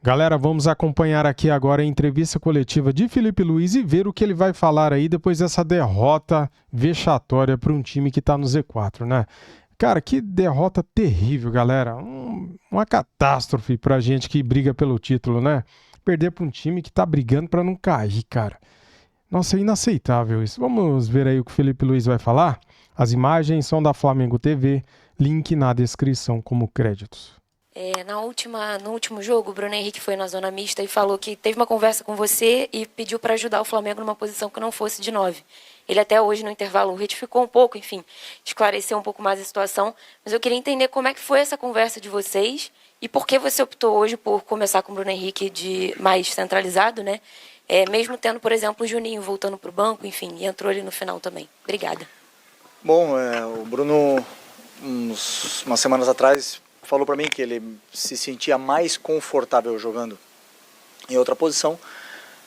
Galera, vamos acompanhar aqui agora a entrevista coletiva de Felipe Luiz e ver o que ele vai falar aí depois dessa derrota vexatória para um time que está no Z4, né? Cara, que derrota terrível, galera. Uma catástrofe pra gente que briga pelo título, né? Perder para um time que tá brigando para não cair, cara. Nossa, é inaceitável isso. Vamos ver aí o que o Felipe Luiz vai falar? As imagens são da Flamengo TV, link na descrição como créditos. No último jogo, o Bruno Henrique foi na zona mista e falou que teve uma conversa com você e pediu para ajudar o Flamengo numa posição que não fosse de 9. Ele até hoje, no intervalo, retificou um pouco, enfim, esclareceu um pouco mais a situação. Mas eu queria entender como é que foi essa conversa de vocês e por que você optou hoje por começar com o Bruno Henrique mais centralizado, né? Mesmo tendo, por exemplo, o Juninho voltando para o banco, enfim, e entrou ali no final também. Obrigada. Bom, o Bruno, umas semanas atrás, falou para mim que ele se sentia mais confortável jogando em outra posição,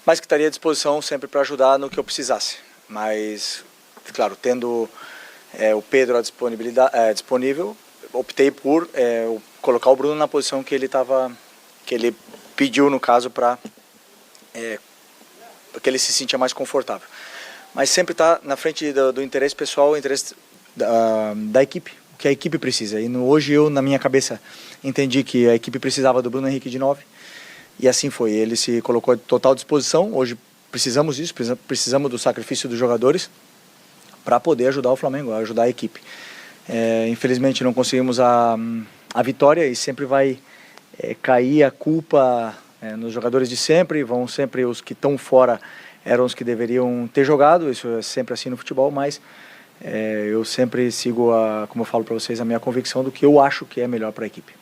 mas que estaria à disposição sempre para ajudar no que eu precisasse. Mas, claro, tendo o Pedro disponível, optei por colocar o Bruno na posição que ele pediu, no caso, para que ele se sentia mais confortável. Mas sempre está na frente do interesse pessoal, o interesse da equipe, o que a equipe precisa. E hoje eu, na minha cabeça, entendi que a equipe precisava do Bruno Henrique de 9, e assim foi. Ele se colocou à total disposição. Hoje precisamos disso, precisamos do sacrifício dos jogadores para poder ajudar o Flamengo, ajudar a equipe. Infelizmente não conseguimos a vitória e sempre vai cair a culpa nos jogadores de sempre. Vão sempre os que estão fora, eram os que deveriam ter jogado. Isso é sempre assim no futebol, mas eu sempre sigo, como eu falo para vocês, a minha convicção do que eu acho que é melhor para a equipe.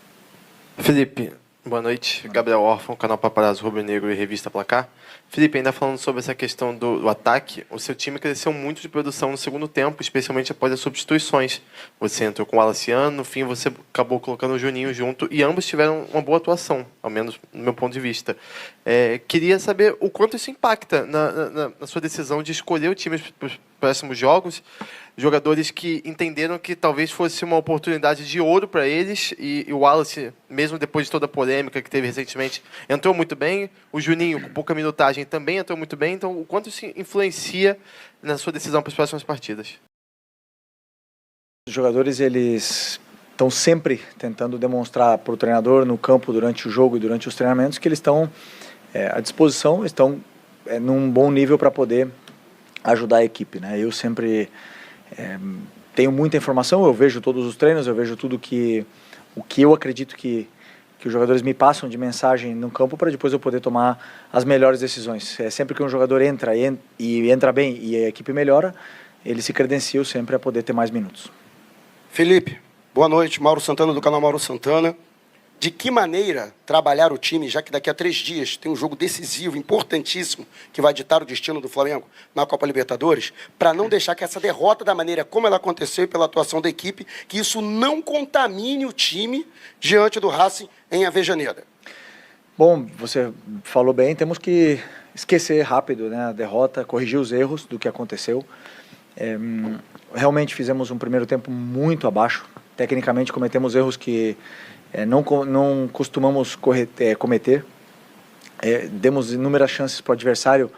Felipe, boa noite. Gabriel Orfan, canal Paparazzo Rubro Negro e Revista Placar. Felipe, ainda falando sobre essa questão do ataque, o seu time cresceu muito de produção no segundo tempo, especialmente após as substituições. Você entrou com o Alaciano, no fim você acabou colocando o Juninho junto, e ambos tiveram uma boa atuação, ao menos no meu ponto de vista. Queria saber o quanto isso impacta na sua decisão de escolher o time para os próximos jogos. Jogadores que entenderam que talvez fosse uma oportunidade de ouro para eles, e o Wallace, mesmo depois de toda a polêmica que teve recentemente, entrou muito bem. O Juninho, com pouca minutagem, também entrou muito bem. Então, o quanto isso influencia na sua decisão para as próximas partidas? Os jogadores, eles estão sempre tentando demonstrar para o treinador no campo, durante o jogo e durante os treinamentos, que eles estão à disposição, estão num bom nível para poder ajudar a equipe, né? Eu sempre tenho muita informação, eu vejo todos os treinos, eu vejo tudo o que eu acredito que os jogadores me passam de mensagem no campo, para depois eu poder tomar as melhores decisões. Sempre que um jogador entra e entra bem e a equipe melhora, ele se credencia sempre a poder ter mais minutos. Felipe, boa noite. Mauro Santana, do canal Mauro Santana. De que maneira trabalhar o time, já que daqui a 3 dias tem um jogo decisivo, importantíssimo, que vai ditar o destino do Flamengo na Copa Libertadores, para não deixar que essa derrota, da maneira como ela aconteceu e pela atuação da equipe, que isso não contamine o time diante do Racing em Avejaneira? Bom, você falou bem, temos que esquecer rápido, né, a derrota, corrigir os erros do que aconteceu. Realmente fizemos um primeiro tempo muito abaixo, tecnicamente cometemos erros que não costumamos cometer. Demos inúmeras chances para o adversário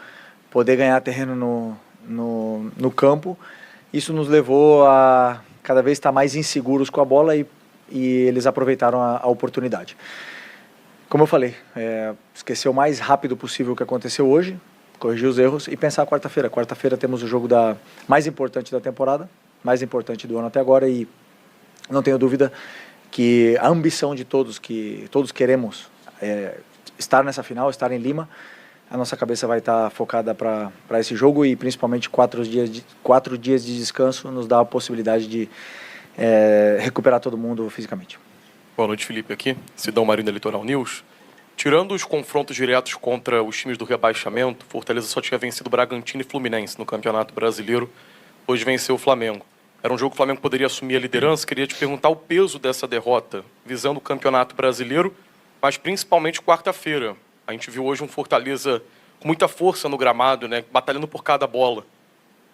poder ganhar terreno no campo. Isso nos levou a cada vez estar mais inseguros com a bola, e eles aproveitaram a oportunidade. Como eu falei, esquecer o mais rápido possível o que aconteceu hoje, corrigir os erros e pensar quarta-feira. Quarta-feira temos o jogo mais importante da temporada, mais importante do ano até agora, e não tenho dúvida que a ambição de todos, que todos queremos estar nessa final, estar em Lima, a nossa cabeça vai estar focada para esse jogo, e principalmente 4 dias de descanso nos dá a possibilidade de recuperar todo mundo fisicamente. Boa noite, Felipe, aqui, Sidão Marinho da Litoral News. Tirando os confrontos diretos contra os times do rebaixamento, Fortaleza só tinha vencido Bragantino e Fluminense no Campeonato Brasileiro, hoje venceu o Flamengo. Era um jogo que o Flamengo poderia assumir a liderança. Queria te perguntar o peso dessa derrota, visando o Campeonato Brasileiro, mas principalmente quarta-feira. A gente viu hoje um Fortaleza com muita força no gramado, né, batalhando por cada bola.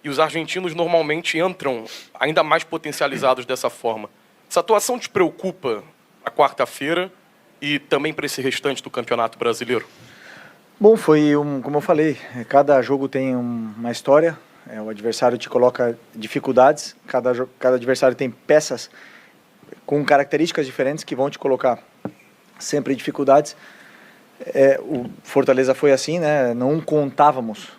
E os argentinos normalmente entram ainda mais potencializados dessa forma. Essa atuação te preocupa a quarta-feira? e também para esse restante do Campeonato Brasileiro? Bom, como eu falei, cada jogo tem uma história, o adversário te coloca dificuldades, cada adversário tem peças com características diferentes que vão te colocar sempre dificuldades. O Fortaleza foi assim, né? Não contávamos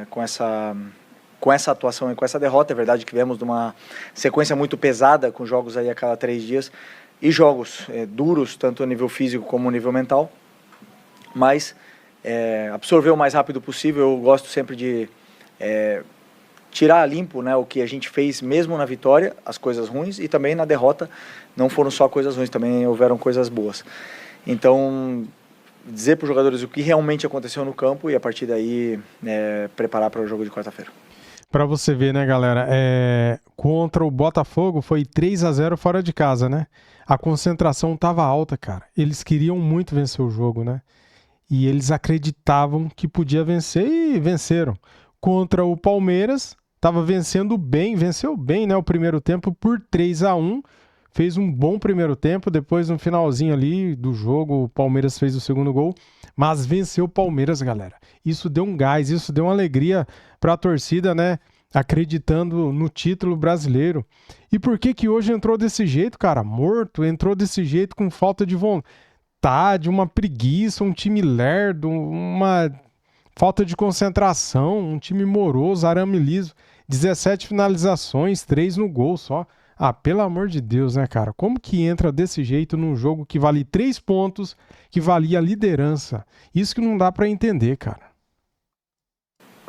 com essa atuação e com essa derrota. É verdade que viemos de uma sequência muito pesada, com jogos aí a cada 3 dias, e jogos duros, tanto a nível físico como a nível mental, mas absorver o mais rápido possível. Eu gosto sempre de tirar a limpo, né, o que a gente fez mesmo na vitória, as coisas ruins, e também na derrota não foram só coisas ruins, também houveram coisas boas. Então, dizer para os jogadores o que realmente aconteceu no campo e a partir daí preparar para o jogo de quarta-feira. Para você ver, né, galera, contra o Botafogo foi 3-0 fora de casa, né? A concentração estava alta, cara. Eles queriam muito vencer o jogo, né? E eles acreditavam que podia vencer e venceram. Contra o Palmeiras, estava venceu bem, né, o primeiro tempo por 3-1. Fez um bom primeiro tempo, depois no finalzinho ali do jogo o Palmeiras fez o segundo gol, mas venceu o Palmeiras, galera. Isso deu um gás, isso deu uma alegria para a torcida, né, acreditando no título brasileiro. E por que hoje entrou desse jeito, cara? Morto, entrou desse jeito com falta de vontade, uma preguiça, um time lerdo, uma falta de concentração, um time moroso, arame liso, 17 finalizações, 3 no gol só. Ah, pelo amor de Deus, né, cara? Como que entra desse jeito num jogo que vale 3 pontos, que valia a liderança? Isso que não dá pra entender, cara.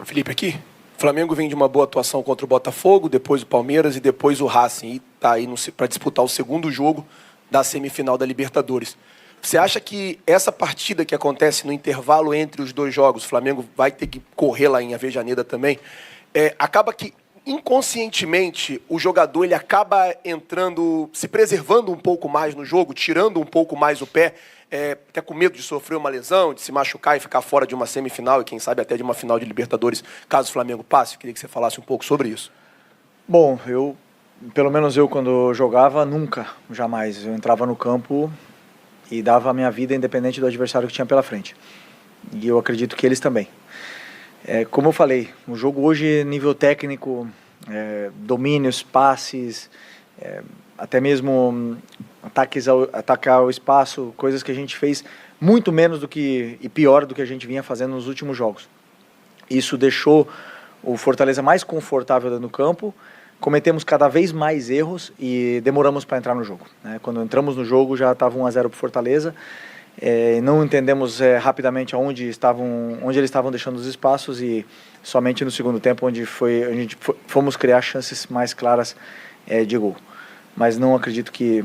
Felipe aqui. O Flamengo vem de uma boa atuação contra o Botafogo, depois o Palmeiras e depois o Racing. E tá aí para disputar o segundo jogo da semifinal da Libertadores. Você acha que essa partida que acontece no intervalo entre os 2 jogos, o Flamengo vai ter que correr lá em Avejaneda também, acaba que inconscientemente o jogador ele acaba entrando, se preservando um pouco mais no jogo, tirando um pouco mais o pé, até com medo de sofrer uma lesão, de se machucar e ficar fora de uma semifinal e quem sabe até de uma final de Libertadores, caso o Flamengo passe? Eu queria que você falasse um pouco sobre isso. Bom, pelo menos eu quando jogava, jamais. Eu entrava no campo e dava a minha vida independente do adversário que tinha pela frente. E eu acredito que eles também. Como eu falei, o jogo hoje, nível técnico, domínios, passes, até mesmo atacar ao espaço, coisas que a gente fez muito menos e pior do que a gente vinha fazendo nos últimos jogos. Isso deixou o Fortaleza mais confortável dentro do campo, cometemos cada vez mais erros e demoramos para entrar no jogo, né? Quando entramos no jogo já estava 1-0 para o Fortaleza, não entendemos rapidamente onde eles estavam deixando os espaços e somente no segundo tempo onde a gente fomos criar chances mais claras de gol. Mas não acredito que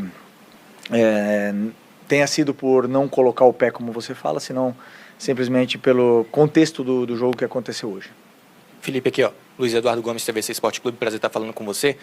tenha sido por não colocar o pé, como você fala, senão simplesmente pelo contexto do jogo que aconteceu hoje. Felipe, aqui, ó. Luiz Eduardo Gomes, TVC Esporte Clube, prazer estar falando com você.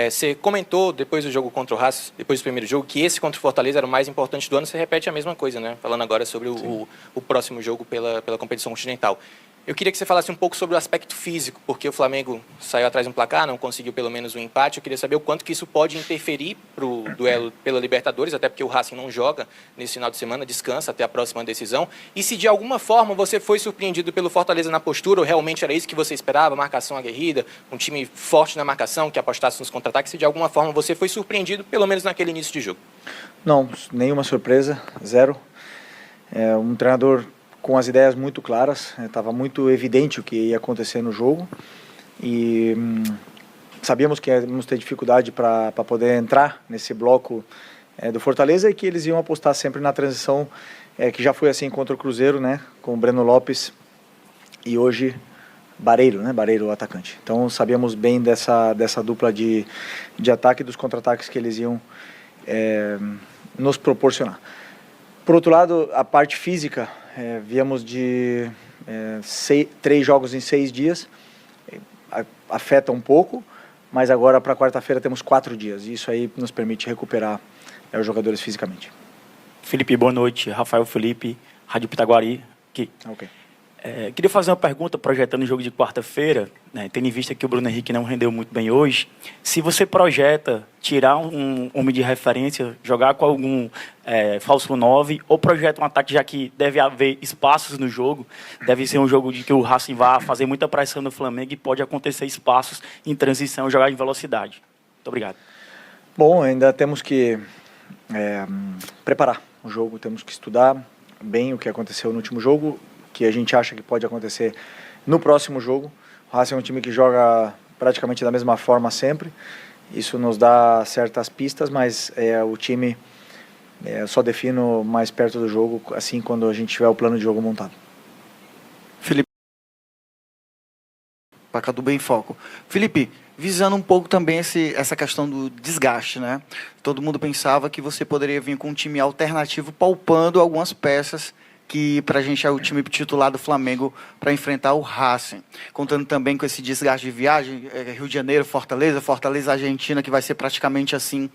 Você comentou, depois do jogo contra o Racing, depois do primeiro jogo, que esse contra o Fortaleza era o mais importante do ano. Você repete a mesma coisa, né? Falando agora sobre o próximo jogo pela competição continental. Eu queria que você falasse um pouco sobre o aspecto físico, porque o Flamengo saiu atrás de um placar, não conseguiu pelo menos um empate. Eu queria saber o quanto que isso pode interferir para o duelo pela Libertadores, até porque o Racing não joga nesse final de semana, descansa até a próxima decisão. E se de alguma forma você foi surpreendido pelo Fortaleza na postura, ou realmente era isso que você esperava, marcação aguerrida, um time forte na marcação, que apostasse nos contra-ataques, se de alguma forma você foi surpreendido, pelo menos naquele início de jogo? Não, nenhuma surpresa, zero. Um treinador com as ideias muito claras, estava muito evidente o que ia acontecer no jogo e sabíamos que íamos ter dificuldade para poder entrar nesse bloco do Fortaleza e que eles iam apostar sempre na transição, que já foi assim contra o Cruzeiro, né, com o Breno Lopes e hoje Barreiro, né, Barreiro o atacante. Então sabíamos bem dessa dupla de ataque e dos contra-ataques que eles iam nos proporcionar. Por outro lado, a parte física, viemos de 3 jogos em 6 dias, afeta um pouco, mas agora para quarta-feira temos 4 dias, e isso aí nos permite recuperar os jogadores fisicamente. Felipe, boa noite. Rafael Felipe, Rádio Pitaguari. Aqui. Ok. Queria fazer uma pergunta, projetando o jogo de quarta-feira, né, tendo em vista que o Bruno Henrique não rendeu muito bem hoje. Se você projeta tirar um homem de referência, jogar com algum falso 9, ou projeta um ataque, já que deve haver espaços no jogo, deve ser um jogo de que o Racing vai fazer muita pressão no Flamengo e pode acontecer espaços em transição, jogar em velocidade. Muito obrigado. Bom, ainda temos que preparar o jogo, temos que estudar bem o que aconteceu no último jogo, que a gente acha que pode acontecer no próximo jogo. O Racing é um time que joga praticamente da mesma forma sempre. Isso nos dá certas pistas, mas o time só defino mais perto do jogo, assim, quando a gente tiver o plano de jogo montado. Felipe, Pacadu bem em foco. Felipe, visando um pouco também essa questão do desgaste, né? Todo mundo pensava que você poderia vir com um time alternativo, poupando algumas peças que para a gente é o time titular do Flamengo para enfrentar o Racing. Contando também com esse desgaste de viagem, Rio de Janeiro, Fortaleza, Argentina, que vai ser praticamente assim.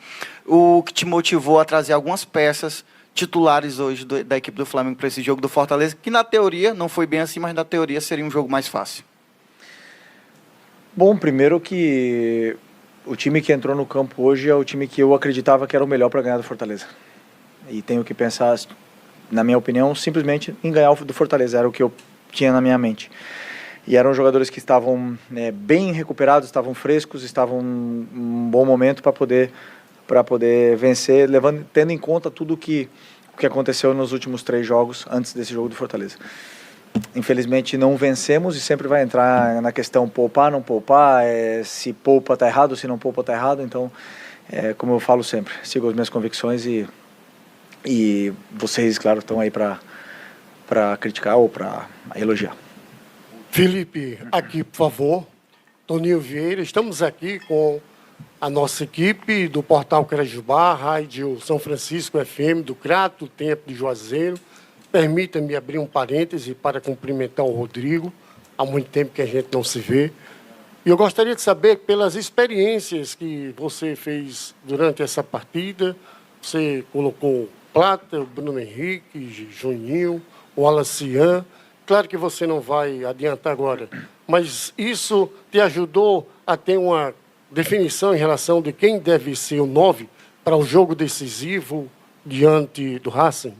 O que te motivou a trazer algumas peças titulares hoje da equipe do Flamengo para esse jogo do Fortaleza, que na teoria não foi bem assim, mas na teoria seria um jogo mais fácil? Bom, primeiro que o time que entrou no campo hoje é o time que eu acreditava que era o melhor para ganhar do Fortaleza. E tenho que pensar, na minha opinião, simplesmente em ganhar do Fortaleza, era o que eu tinha na minha mente. E eram jogadores que estavam bem recuperados, estavam frescos, estavam num bom momento para poder vencer, tendo em conta tudo o que aconteceu nos últimos 3 jogos antes desse jogo do Fortaleza. Infelizmente não vencemos e sempre vai entrar na questão poupar, não poupar, se poupa está errado, se não poupa está errado. Então, como eu falo sempre, sigo as minhas convicções e vocês, claro, estão aí para criticar ou para elogiar. Felipe, aqui, por favor. Toninho Vieira, estamos aqui com a nossa equipe do Portal Crajubá, Rádio São Francisco FM, do Crato, do Tempo de Juazeiro. Permita-me abrir um parêntese para cumprimentar o Rodrigo. Há muito tempo que a gente não se vê. E eu gostaria de saber, pelas experiências que você fez durante essa partida, você colocou Plata, o Bruno Henrique, Juninho, o Alacian. Claro que você não vai adiantar agora, mas isso te ajudou a ter uma definição em relação de quem deve ser o 9 para o jogo decisivo diante do Racing?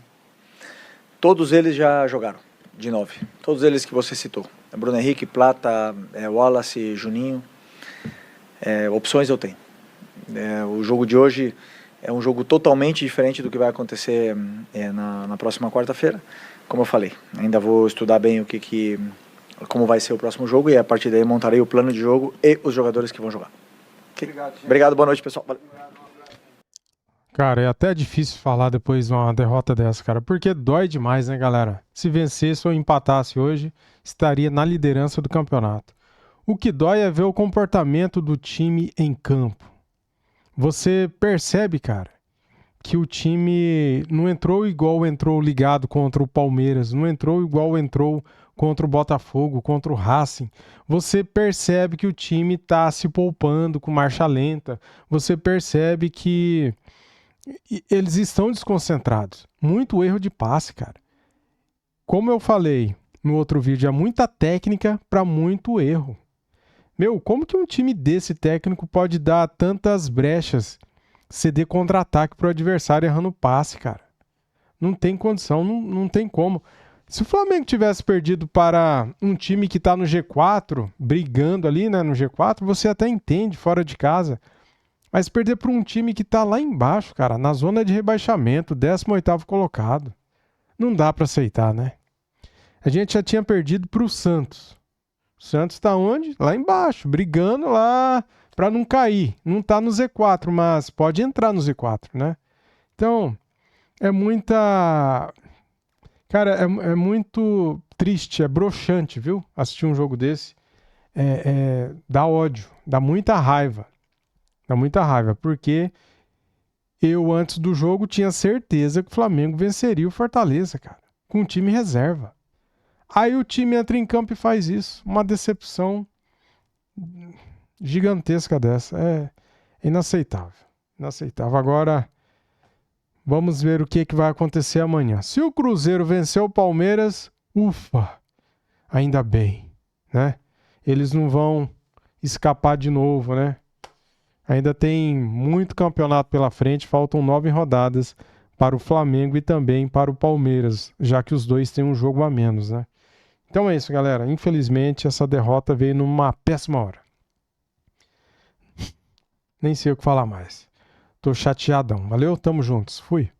Todos eles já jogaram de 9. Todos eles que você citou. Bruno Henrique, Plata, Wallace, Juninho. Opções eu tenho. O jogo de hoje é um jogo totalmente diferente do que vai acontecer na próxima quarta-feira. Como eu falei, ainda vou estudar bem como vai ser o próximo jogo e a partir daí montarei o plano de jogo e os jogadores que vão jogar. Okay? Obrigado, boa noite, pessoal. Valeu. Cara, é até difícil falar depois de uma derrota dessa, cara, porque dói demais, né, galera? Se vencesse ou empatasse hoje, estaria na liderança do campeonato. O que dói é ver o comportamento do time em campo. Você percebe, cara, que o time não entrou igual entrou ligado contra o Palmeiras, não entrou igual entrou contra o Botafogo, contra o Racing. Você percebe que o time está se poupando com marcha lenta. Você percebe que eles estão desconcentrados. Muito erro de passe, cara. Como eu falei no outro vídeo, é muita técnica para muito erro. Meu, como que um time desse técnico pode dar tantas brechas, ceder contra-ataque pro adversário errando passe, cara? Não tem condição, não tem como. Se o Flamengo tivesse perdido para um time que tá no G4, brigando ali, né, no G4, você até entende, fora de casa. Mas perder para um time que tá lá embaixo, cara, na zona de rebaixamento, 18º colocado, não dá para aceitar, né? A gente já tinha perdido pro Santos. O Santos tá onde? Lá embaixo, brigando lá para não cair. Não tá no Z4, mas pode entrar no Z4, né? Então, é muita... Cara, é muito triste, é broxante, viu? Assistir um jogo desse. Dá ódio, dá muita raiva. Dá muita raiva, porque eu, antes do jogo, tinha certeza que o Flamengo venceria o Fortaleza, cara, com o time reserva. Aí o time entra em campo e faz isso. Uma decepção gigantesca dessa. É inaceitável. Inaceitável. Agora, vamos ver o que vai acontecer amanhã. Se o Cruzeiro vencer o Palmeiras, ufa! ainda bem, né? Eles não vão escapar de novo, né? Ainda tem muito campeonato pela frente, faltam 9 rodadas para o Flamengo e também para o Palmeiras, já que os dois têm um jogo a menos, né? Então é isso, galera. Infelizmente, essa derrota veio numa péssima hora. Nem sei o que falar mais. Tô chateadão. Valeu, tamo juntos. Fui.